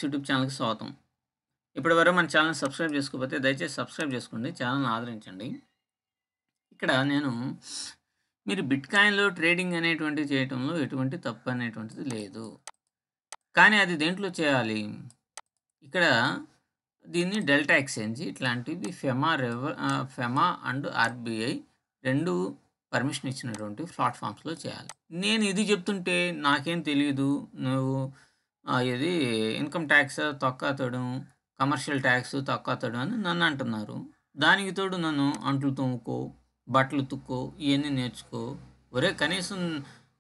YouTube ఛానల్‌కి స్వాగతం. ఇప్పటివరకు మన ఛానెల్‌ని సబ్స్క్రైబ్ చేసుకోకపోతే దయచేసి సబ్స్క్రైబ్ చేసుకోండి. ఛానెల్‌ని ఆదరించండి. ఇక్కడ నేను మీరు బిట్‌కాయిన్‌లో ట్రేడింగ్ అనేటువంటిది చేయటంలో ఎటువంటి తప్పు అనేటువంటిది లేదు. కానీ అది దేంట్లో చేయాలి? ఇక్కడ దీన్ని డెల్టా ఎక్స్‌చేంజ్ ఇట్లాంటివి ఫెమా అండ్ ఆర్‌బీఐ 2 పర్మిషన్ ఇచ్చినటువంటి ప్లాట్‌ఫామ్స్‌లో చేయాలి. నేను ఇది చెప్తుంటే నాకేం తెలీదు. నువ్వు ఏది ఇన్‌కమ్ టాక్స్ తొక్కాతడు, కమర్షియల్ టాక్స్ తొక్కాతడు అని నన్ను అంటున్నారు. దానికి తోడు నన్ను అంట్లు తోముకో, బట్టలు ఉతుక్కో, ఇయన్నీ నేర్చుకో, ఒరేయ్ కనీసం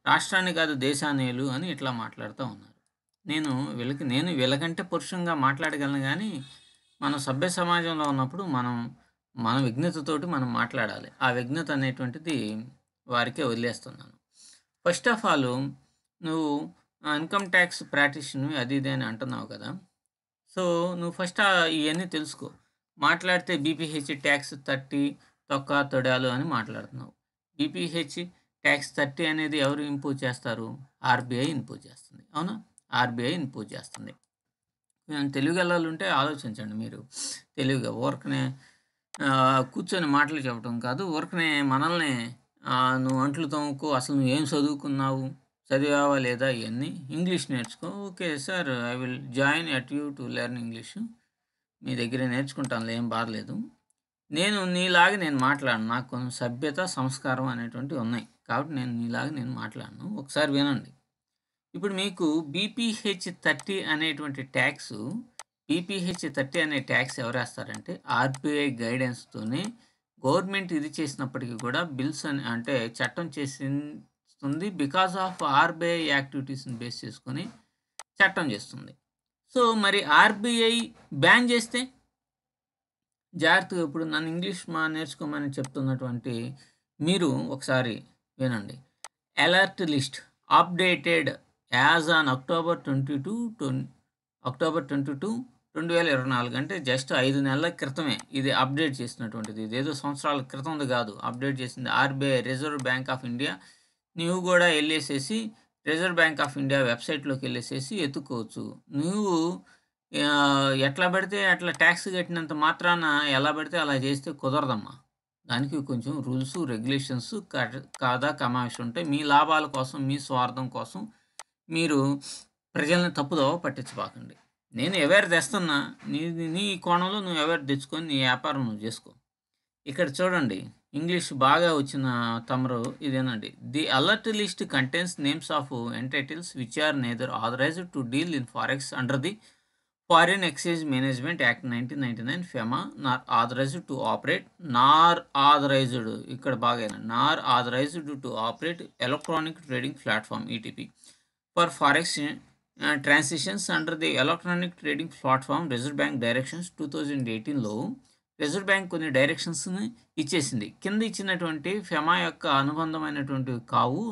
రాష్ట్రాన్ని కాదు దేశాన్ని ఏలు అని ఇట్లా మాట్లాడుతా ఉన్నారు. నేను వీళ్ళకంటే పరుషంగా మాట్లాడగలను గానీ, మనం సభ్య సమాజంలో ఉన్నప్పుడు మన విజ్ఞతతోటి మనం మాట్లాడాలి. ఆ విజ్ఞత అనేటువంటిది వారికే వదిలేస్తున్నాను. ఫస్ట్ ఆఫ్ ఆల్ నువ్వు ఇన్‌కమ్ టాక్స్ ప్రాక్టీషన్‌వి అది ఇది అని అంటున్నావు కదా! సో, నువ్వు ఫస్ట్ ఇయన్నీ తెలుసుకో. మాట్లాడితే బీపీహెచ్ టాక్స్ 30 తొక్క, తొడాలు అని మాట్లాడుతున్నావు. బీపీహెచ్ టాక్స్ 30 అనేది ఎవరు ఇంపోజ్ చేస్తారు? ఆర్‌బీఐ ఇంపోజ్ చేస్తుంది. అవునా? ఆర్‌బీఐ ఇంపోజ్ చేస్తుంది. తెలివిగల్లోళ్ళుంటే ఆలోచించండి మీరు. తెలివిగా ఊరకనే కూర్చొని మాటలు చెప్పటం కాదు. ఊరకనే మనల్ని నువ్వు అంట్లు తోముకో, అసలు నువ్వేం చదువుకున్నావు? చదివావా లేదా? ఇయన్నీ. ఇంగ్లీష్ నేర్చుకో. Okay sir I will join at you to learn English. మీ దగ్గరే నేర్చుకుంటానులే ఏం బాధలేదు. నీలాగా నేను మాట్లాడను. నాకు కొంచెం సభ్యత, సంస్కారం అనేటువంటివి ఉన్నాయి. కాబట్టి నీలాగా మాట్లాడను. ఒకసారి వినండి. ఇప్పుడు మీకు బీపీహెచ్ 30 అనేటువంటి బీపీహెచ్ 30 అనే ట్యాక్స్ ఎవరేస్తారంటే ఆర్‌బీఐ గైడెన్స్‌తోనే గవర్నమెంట్ ఇది చేసినప్పటికీ కూడా బిల్స్ అంటే చట్టం చేస్తుంది. బికాస్ ఆఫ్ ఆర్‌బీఐ యాక్టివిటీస్‌ని బేస్ చేసుకొని చట్టం చేస్తుంది. సో, మరి ఆర్‌బీఐ బ్యాన్ చేస్తే? జాగ్రత్తగా ఇప్పుడు నన్ను ఇంగ్లీష్ నేర్చుకోమని చెప్తున్నటువంటి మీరు ఒకసారి వినండి. Alert list updated as on October 22, 2024 అంటే జస్ట్ 5 నెలల క్రితమే ఇది అప్డేట్ చేసినటువంటిది. ఇదేదో సంవత్సరాల క్రితంది కాదు. అప్డేట్ చేసింది RBI reserve bank of India. నువ్వు కూడా వెళ్ళేసేసి రిజర్వ్ బ్యాంక్ ఆఫ్ ఇండియా వెబ్‌సైట్‌లోకి వెళ్ళేసేసి ఎత్తుక్కోవచ్చు. నువ్వు ఎట్లా పడితే అట్లా ట్యాక్స్ కట్టినంత మాత్రాన ఎలా పడితే అలా చేస్తే కుదరదమ్మా. దానికి కొంచెం రూల్స్, రెగ్యులేషన్స్ కాదా కమాయిషి ఉంటాయి. మీ లాభాల కోసం, మీ స్వార్థం కోసం మీరు ప్రజల్ని తప్పుదోవ పట్టించబాకండి. నేను అవేర్ తెస్తున్నా. నీ కోణంలో నువ్వు అవేర్ తెచ్చుకొని నీ వ్యాపారం నువ్వు చేసుకో. ఇక్కడ చూడండి ఇంగ్లీష్ బాగా వచ్చిన తమరు ఇదేనండి. The alert list contains names of entities which are neither authorized to deal in forex under the Foreign Exchange Management Act 1999 FEMA nor authorized to operate ఇక్కడ nor authorized to operate electronic trading platform ETP for forex transactions under the electronic trading platform Reserve Bank directions 2018లో Reserve Bank కొన్ని డైరెక్షన్స్ని ఇచ్చేసింది. కింద ఇచ్చినటువంటి FEMA యొక్క అనుబంధమైనటువంటివి కావు,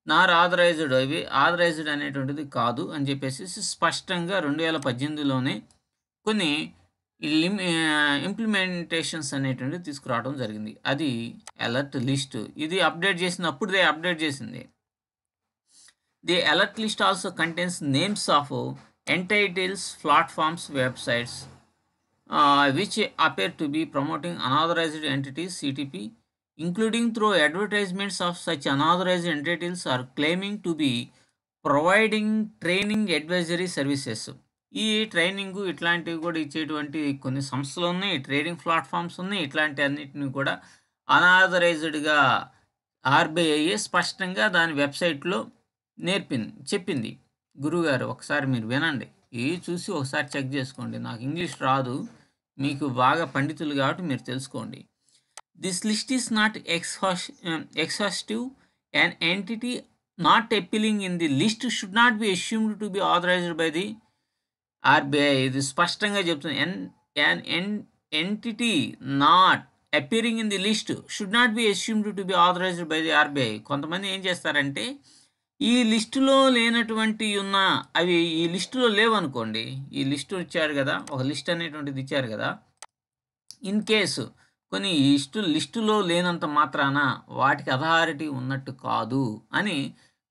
నార్ authorised అవి ఆథరైజ్డ్ అనేటువంటిది కాదు అని చెప్పేసి స్పష్టంగా 2018లోనే కొన్ని ఇంప్లిమెంటేషన్స్ అనేటువంటివి తీసుకురావడం జరిగింది. అది అలర్ట్ లిస్ట్. ఇది అప్డేట్ చేసినప్పుడుదే అప్డేట్ చేసింది. The alert list also contains names of entities, platforms, websites which appear to be promoting unauthorized entities CTP, including through advertisements of such unauthorized entities are claiming to be providing training advisory services. ఈ training ఇట్లాంటివి కూడా ఇచ్చేటువంటి కొన్ని సంస్థలు ఉన్నాయి, trading platforms ఉన్నాయి. ఇట్లాంటి అన్నిటిని కూడా అనాథరైజ్డ్గా ఆర్‌బీఐ స్పష్టంగా దాని వెబ్సైట్లో చెప్పింది. గురువుగారు ఒకసారి మీరు వినండి. ఇవి చూసి ఒకసారి చెక్ చేసుకోండి. నాకు ఇంగ్లీష్ రాదు, మీకు బాగా పండితులు కాబట్టి మీరు తెలుసుకోండి. This list is not exhaustive. An entity not appearing in the list should not be assumed to be authorized by the RBI. ఇది స్పష్టంగా చెప్తుంది. an entity not appearing in the list should not be assumed to be authorized by the RBI. కొంతమంది ఏం చేస్తారంటే ఈ లిస్టులో లేనటువంటి అవి ఈ లిస్టులో లేవనుకోండి. ఈ లిస్టు ఇచ్చారు కదా, ఒక లిస్ట్ అనేటువంటిది ఇచ్చారు కదా. ఇన్ కేసు కొన్ని లిస్టులో లేనంత మాత్రాన వాటికి అథారిటీ ఉన్నట్టు కాదు అని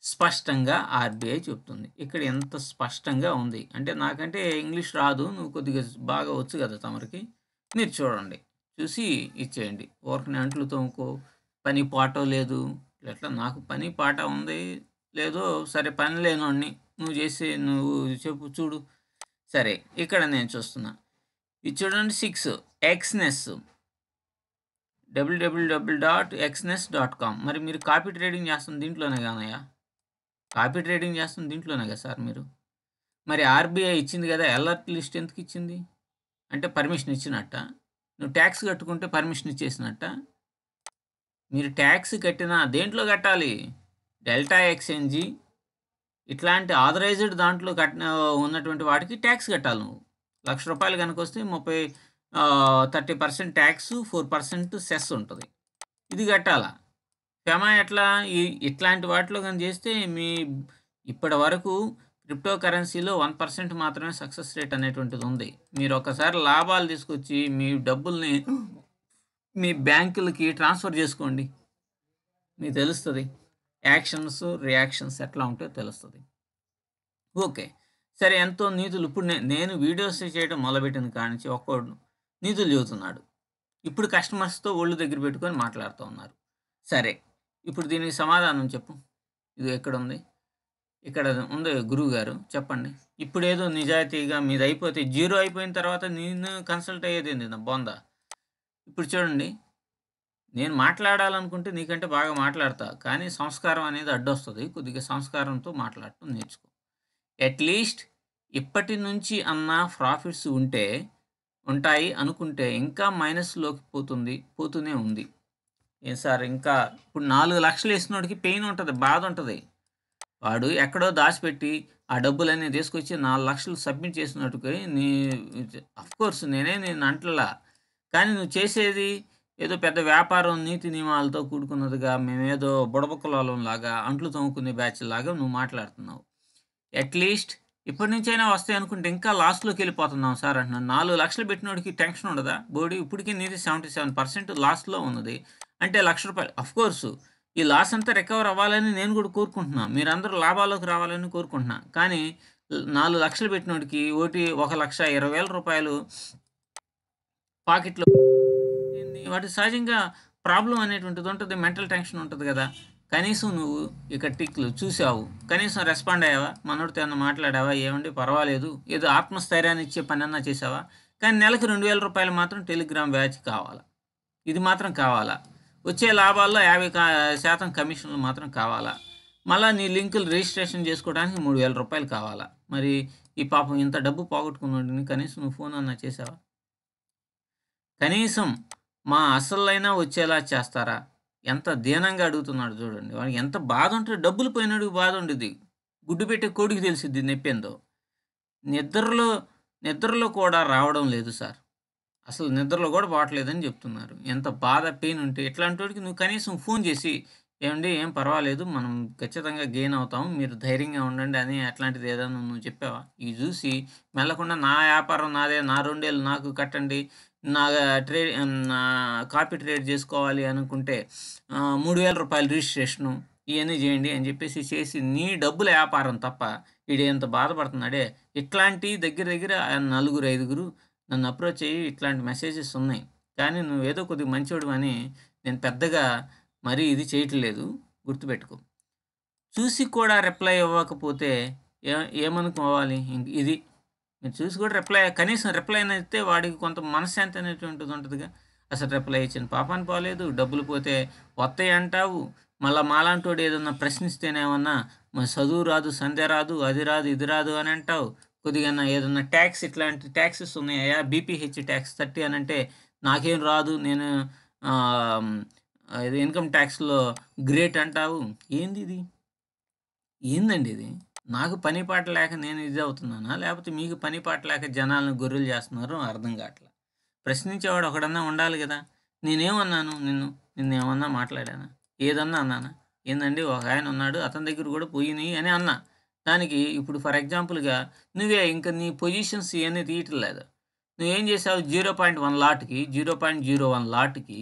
స్పష్టంగా ఆర్బీఐ చెప్తుంది. ఇక్కడ ఎంత స్పష్టంగా ఉంది. అంటే నాకంటే ఇంగ్లీష్ రాదు. నువ్వు కొద్దిగా బాగా వచ్చు కదా తమరికి. మీరు చూడండి. చూసి ఇచ్చేయండి. ఊరకనే అంట్లు తోముకో, పని పాటో లేదు. ఎట్లా నాకు పని పాట ఉంది. లేదో సరే పని లేనోడిని. నువ్వు చెప్పు చూడు. సరే ఇక్కడ నేను చూస్తున్నా. ఇది చూడండి 6 ఎక్స్‌నెస్ www.xness.com. మరి మీరు కాపీ ట్రేడింగ్ చేస్తుంది దీంట్లోనే గానయ్యా? కాపీ ట్రేడింగ్ చేస్తుంది దీంట్లోనే కదా సార్ మీరు. మరి ఆర్బీఐ ఇచ్చింది కదా, అలర్ట్ లిస్ట్ ఎందుకు ఇచ్చింది? అంటే పర్మిషన్ ఇచ్చినట్ట? నువ్వు ట్యాక్స్ కట్టుకుంటే పర్మిషన్ ఇచ్చేసినట్ట? మీరు ట్యాక్స్ కట్టినా దేంట్లో కట్టాలి? డెల్టా ఎక్స్చేంజి ఇట్లాంటి ఆథరైజ్డ్ దాంట్లో ఉన్నటువంటి వాటికి ట్యాక్స్ కట్టాలి నువ్వు. ₹1,00,000 కనుక వస్తే 30% ట్యాక్స్, 4% సెస్ ఉంటుంది. ఇది కట్టాలా? ఫెమా ఎట్లా ఇట్లాంటి వాటిలో కానీ చేస్తే ఇప్పటి వరకు క్రిప్టో కరెన్సీలో 1% మాత్రమే సక్సెస్ రేట్ అనేటువంటిది ఉంది. మీరు ఒకసారి లాభాలు తీసుకొచ్చి మీ డబ్బుల్ని మీ బ్యాంకులకి ట్రాన్స్ఫర్ చేసుకోండి. మీకు తెలుస్తుంది యాక్షన్స్ రియాక్షన్స్ ఎట్లా ఉంటాయో తెలుస్తుంది. ఓకే, సరే ఎంతో నీతులు. ఇప్పుడు నేను వీడియోస్ చేయడం మొదలుపెట్టిన కానించి ఒక్కోడు నీతులు చెబుతున్నాడు. ఇప్పుడు కస్టమర్స్తో ఒళ్ళు దగ్గర పెట్టుకొని మాట్లాడుతూ ఉన్నారు. సరే, ఇప్పుడు దీనికి సమాధానం చెప్పు. ఇది ఎక్కడుంది? ఇక్కడ ఉంది గురువు గారు, చెప్పండి. ఇప్పుడేదో నిజాయితీగా మీది అయిపోతే 0 అయిపోయిన తర్వాత నేను కన్సల్ట్ అయ్యేది ఏంది నా బొంద? ఇప్పుడు చూడండి, నేను మాట్లాడాలనుకుంటే నీకంటే బాగా మాట్లాడతా. కానీ సంస్కారం అనేది అడ్డొస్తుంది. కొద్దిగా సంస్కారంతో మాట్లాడటం నేర్చుకో. అట్లీస్ట్ ఇప్పటి నుంచి అన్నా ప్రాఫిట్స్ ఉంటాయి అనుకుంటే ఇంకా మైనస్‌లోకి పోతూనే ఉంది. ఏం సార్ ఇంకా ఇప్పుడు 4 లక్షలు వేసినోడికి పెయిన్ ఉంటది, బాధ ఉంటది. వాడు ఎక్కడో దాచిపెట్టి ఆ డబ్బులన్నీ తీసుకొచ్చి 4 లక్షలు సబ్మిట్ చేసినట్టుగా అఫ్‌కోర్స్ నేను అంటలా. కానీ నువ్వు చేసేది ఏదో పెద్ద వ్యాపారం నీతి నియమాలతో కూడుకున్నదిగా, మేమేదో బుడబుక్కలోళ్ళంలాగా అంట్లు తోముకునే బ్యాచ్‌లాగా నువ్వు మాట్లాడుతున్నావు. అట్లీస్ట్ ఇప్పటి నుంచైనా వస్తాయి అనుకుంటే ఇంకా లాస్‌లోకి వెళ్ళిపోతున్నాం సార్ అంటున్నాను. 4 లక్షలు పెట్టినోడికి టెన్షన్ ఉండదా? బోడి ఇప్పటికి నీది 77% లాస్‌లో ఉన్నది. అంటే ₹1,00,000 అఫ్‌కోర్స్ ఈ లాస్ అంతా రికవర్ అవ్వాలని నేను కూడా కోరుకుంటున్నా. మీరందరూ లాభాల్లోకి రావాలని కోరుకుంటున్నా. కానీ 4 లక్షలు పెట్టినోడికి ₹1,20,000 పాకెట్‌లో వాటి సహజంగా ప్రాబ్లమ్ అనేటువంటిది ఉంటుంది. మెంటల్ టెన్షన్ ఉంటుంది కదా. కనీసం నువ్వు ఇక్కడ టిక్లు చూసావు, కనీసం రెస్పాండ్ అయ్యావా? మనోడితో ఏమన్నా మాట్లాడావా? ఏమండి పర్వాలేదు, ఏదో ఆత్మస్థైర్యాన్ని ఇచ్చే పనన్నా చేసావా? కానీ నెలకు ₹2,000 మాత్రం టెలిగ్రామ్ బ్యాచ్ కావాలా? ఇది మాత్రం కావాలా? వచ్చే లాభాల్లో 50% కమిషన్లు మాత్రం కావాలా? మళ్ళీ నీ లింకులు రిజిస్ట్రేషన్ చేసుకోవడానికి ₹3,000 కావాలా? మరి ఈ పాపం ఇంత డబ్బు పోగొట్టుకున్నాడిని కనీసం నువ్వు ఫోన్ అన్నా చేసావా? కనీసం మా అసలైనా వచ్చేలా చేస్తారా? ఎంత దీనంగా అడుగుతున్నాడు చూడండి. వాడికి ఎంత బాధ ఉంటుంది. డబ్బులు పోయినోడికి బాధ ఉండేది. గుడ్డు పెట్టే కోడికి తెలిసిద్ది నొప్పేందో. నిద్రలో కూడా రావడం లేదు సార్. అసలు నిద్రలో కూడా పోవట్లేదని చెప్తున్నారు. ఎంత బాధ, పెయిన్ ఉంటే ఇట్లాంటి వాడికి నువ్వు కనీసం ఫోన్ చేసి, ఏమండి ఏం పర్వాలేదు, మనం ఖచ్చితంగా గెయిన్ అవుతాం, మీరు ధైర్యంగా ఉండండి అని అట్లాంటిది ఏదైనా నువ్వు చెప్పావా? ఇది చూసి మెల్లకుండా నా వ్యాపారం నాదే, నా 2 ఏళ్ళు నాకు కట్టండి, నా నా కాపీ ట్రేడ్ చేసుకోవాలి అనుకుంటే ₹3,000 రిజిస్ట్రేషను ఇవన్నీ చేయండి అని చెప్పేసి చేసి నీ డబ్బుల వ్యాపారం తప్ప వీడు ఎంత బాధపడుతున్నాడే. ఇట్లాంటి దగ్గర 4, 5 నన్ను అప్రోచ్ అయ్యి ఇట్లాంటి మెసేజెస్ ఉన్నాయి. కానీ నువ్వేదో కొద్దిగా మంచోడు అని నేను పెద్దగా మరీ ఇది చేయట్లేదు, గుర్తుపెట్టుకో. చూసి కూడా రిప్లై ఇవ్వకపోతే ఏమనుకోవాలి? ఇది మీరు చూసి కూడా కనీసం రిప్లై అయినా ఇస్తే వాడికి కొంత మనశ్శాంతి అనేటువంటిది ఉంటుందిగా. అసలు రిప్లై ఇచ్చిన పాపాన్ని పోలేదు, డబ్బులు పోతే వస్తాయి అంటావు. మళ్ళీ మాలాంటోడు ఏదన్నా ప్రశ్నిస్తేనేమన్నా మరి చదువు రాదు, సంధ్య రాదు, అది రాదు, ఇది రాదు అని అంటావు. కొద్దిగా ఏదన్నా ట్యాక్స్, ఇట్లాంటి ట్యాక్సెస్ ఉన్నాయా, బీపీహెచ్ ట్యాక్స్ 30 అని అంటే నాకేం రాదు, నేను ఇది ఇన్కమ్ ట్యాక్స్లో గ్రేట్ అంటావు. ఏందండి ఇది? నాకు పని పాట లేక నేను ఇది అవుతున్నానా? లేకపోతే మీకు పని పాట లేక జనాలను గొర్రెలు చేస్తున్నారో అర్థం కావట్లా. ప్రశ్నించేవాడు ఒకడన్నా ఉండాలి కదా. నేనేమన్నాను? నిన్నేమన్నా మాట్లాడానా? ఏదన్నా అన్నానా? ఏందండి ఒక ఆయన ఉన్నాడు, అతని దగ్గర కూడా పోయినాయి అని అన్నా. దానికి ఇప్పుడు ఫర్ ఎగ్జాంపుల్గా నువ్వే ఇంకా నీ పొజిషన్స్ ఇవన్నీ తీయటం లేదు. నువ్వేం చేసావు? 0.1 లాట్కి 0.01 లాట్కి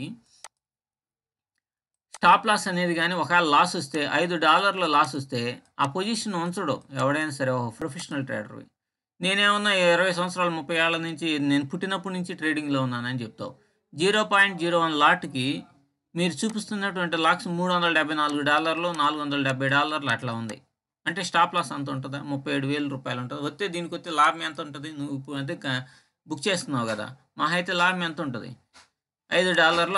స్టాప్ లాస్ అనేది గానీ ఒకవేళ లాస్ వస్తే $5 లాస్ వస్తే ఆ పొజిషన్ ఉంచడు ఎవడైనా సరే ఒక ప్రొఫెషనల్ ట్రేడర్‌వి. నేనేమన్నా 20 సంవత్సరాలు 30 ఏళ్ల నుంచి నేను పుట్టినప్పటి నుంచి ట్రేడింగ్‌లో ఉన్నానని చెప్తావు. 0.01 లాట్‌కి మీరు చూపిస్తున్నటువంటి లాక్స్ $374, $470 అట్లా ఉంది. అంటే స్టాప్ లాస్ అంత ఉంటదా? రూ. 37,000 ఉంటది. వస్తే దీనికొస్తే లాభం ఎంత ఉంటది? నువ్వు ఇప్పుడు అంటే బుక్ చేసుకున్నావు గదా! మహా అయితే లాభం ఎంత ఉంటది? $5,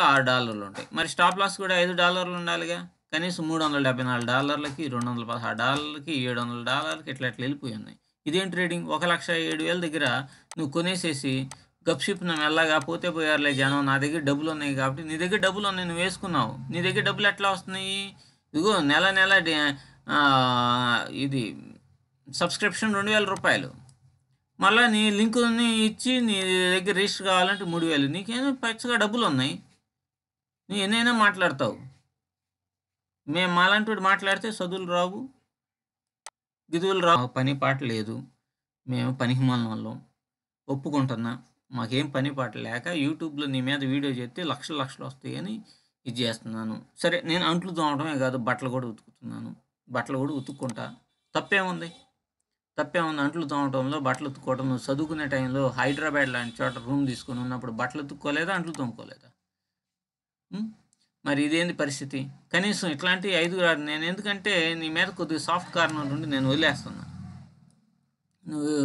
$6 ఉంటాయి. మరి స్టాప్ లాస్ కూడా $5 ఉండాలిగా. కనీసం $374కి, $216కి, $700కి ఇట్లా వెళ్ళిపోయి ఉన్నాయి. ఇదేం ట్రేడింగ్? 1,07,000 దగ్గర నువ్వు కొనేసేసి గప్‌షిప్‌న మెల్లగా పోతే పోయారులే జనం, నా దగ్గర డబ్బులున్నాయి కాబట్టి నీ దగ్గర డబ్బులున్నాయి నువ్వు వేసుకున్నావు. నీ దగ్గర డబ్బులు ఎట్లా వస్తున్నాయి? ఇదిగో నెల నెల ఇది సబ్స్క్రిప్షన్ $2,000. మళ్ళా నీ లింకుని ఇచ్చి నీ దగ్గర రిజిస్టర్ కావాలంటే 3,000. నీకేమో పచ్చగా డబ్బులున్నాయి. నువ్వు ఎన్నైనా మాట్లాడతావు. మేము మాలాంటోడు మాట్లాడితే చదువులు రావు, గిదువులు రావు. మాకు పని పాట లేదు. మేము పనికిమాలినోళ్ళం. ఒప్పుకుంటున్నా. మాకేం పని పాట లేక యూట్యూబ్‌లో నీ మీద వీడియో చేస్తే లక్షలు లక్షలు వస్తాయని ఇది చేస్తున్నాను. సరే నేను అంట్లు తోమడమే కాదు బట్టలు కూడా ఉతుకుతున్నాను. బట్టలు కూడా ఉతుక్కుంటా. తప్పేముంది? అంట్లు తోమటంలో, బట్టలు ఉతుక్కోవటం. నువ్వు చదువుకునే టైంలో హైదరాబాద్ లాంటి చోట రూమ్ తీసుకొని ఉన్నప్పుడు బట్టలు ఉతుక్కోలేదా? అంట్లు తోముకోలేదా? మరి ఇదేంది పరిస్థితి? కనీసం ఇట్లాంటి 5 నేను ఎందుకంటే నీ మీద కొద్దిగా సాఫ్ట్ కార్నర్ నుండి నేను వదిలేస్తున్నా. నువ్వు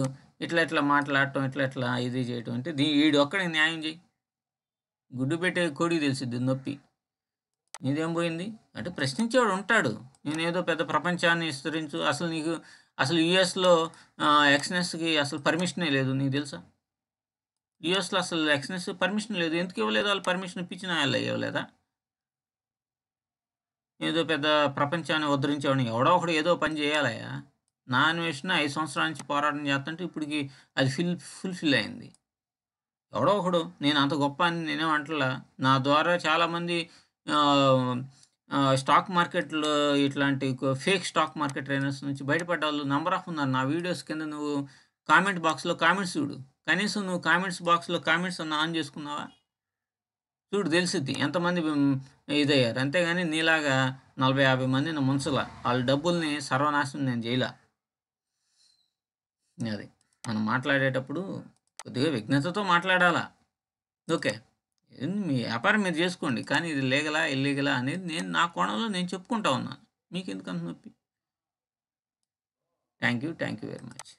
ఇట్లా మాట్లాడటం, ఇట్లా ఇది చేయటం అంటే ఈడొక్కడికి న్యాయం చేయి. గుడ్డు పెట్టే కోడికి తెలిసిద్ది నొప్పి. నీదేం పోయింది? అంటే ప్రశ్నించేవాడు ఉంటాడు. నేనేదో పెద్ద ప్రపంచాన్ని విస్తరించు అసలు యూఎస్‌లో ఎక్స్‌నెస్‌కి అసలు పర్మిషనే లేదు. నీకు తెలుసా? యూఎస్‌లో అసలు ఎక్స్‌నెస్ పర్మిషన్ లేదు. ఎందుకు ఇవ్వలేదు వాళ్ళు పర్మిషన్? పిచ్చి నాయాళ్ళ ఇవ్వలేదా? ఏదో పెద్ద ప్రపంచాన్ని ఉద్ధరించేవాడిని. ఎవడో ఒకడు ఏదో పని చేయాలయ్యా. నా అన్వేషణ 5 సంవత్సరాల నుంచి పోరాటం చేస్తుంటే ఇప్పటికి అది ఫుల్‌ఫిల్ అయింది. ఎవడో ఒకడు నేను అంత గొప్ప అని నేనేం అంటలా. నా ద్వారా చాలామంది ఆహ్, స్టాక్ మార్కెట్‌లో ఇట్లాంటి ఫేక్ స్టాక్ మార్కెట్ ట్రైనర్స్ నుంచి బయటపడ్డోళ్ళు నంబర్ ఆఫ్ ఉన్నారు. నా వీడియోస్ కింద నువ్వు కామెంట్ బాక్స్‌లో కామెంట్స్ చూడు. కనీసం నువ్వు కామెంట్స్ బాక్స్‌లో కామెంట్స్ అన్నా ఆన్ చేసుకున్నావా? చూడు తెలిసిద్ది ఎంతమంది ఇదయ్యారు. అంతేగాని నీలాగా 40, 50 మందిని ముంచలా. ఆళ్ళ డబ్బుల్ని సర్వనాశనం నేను జేయలా. అది. మనం మాట్లాడేటప్పుడు కొద్దిగా విజ్ఞతతో మాట్లాడాలా. ఓకే. మీ వ్యాపారం మీరు జేసుకోండి. కానీ ఇది లీగలా? ఇల్లీగలా? అనేది నేను నా కోణంలో నేను చెప్పుకుంటా ఉన్నాను. మీకెందుకంత నొప్పి? Thank you very much.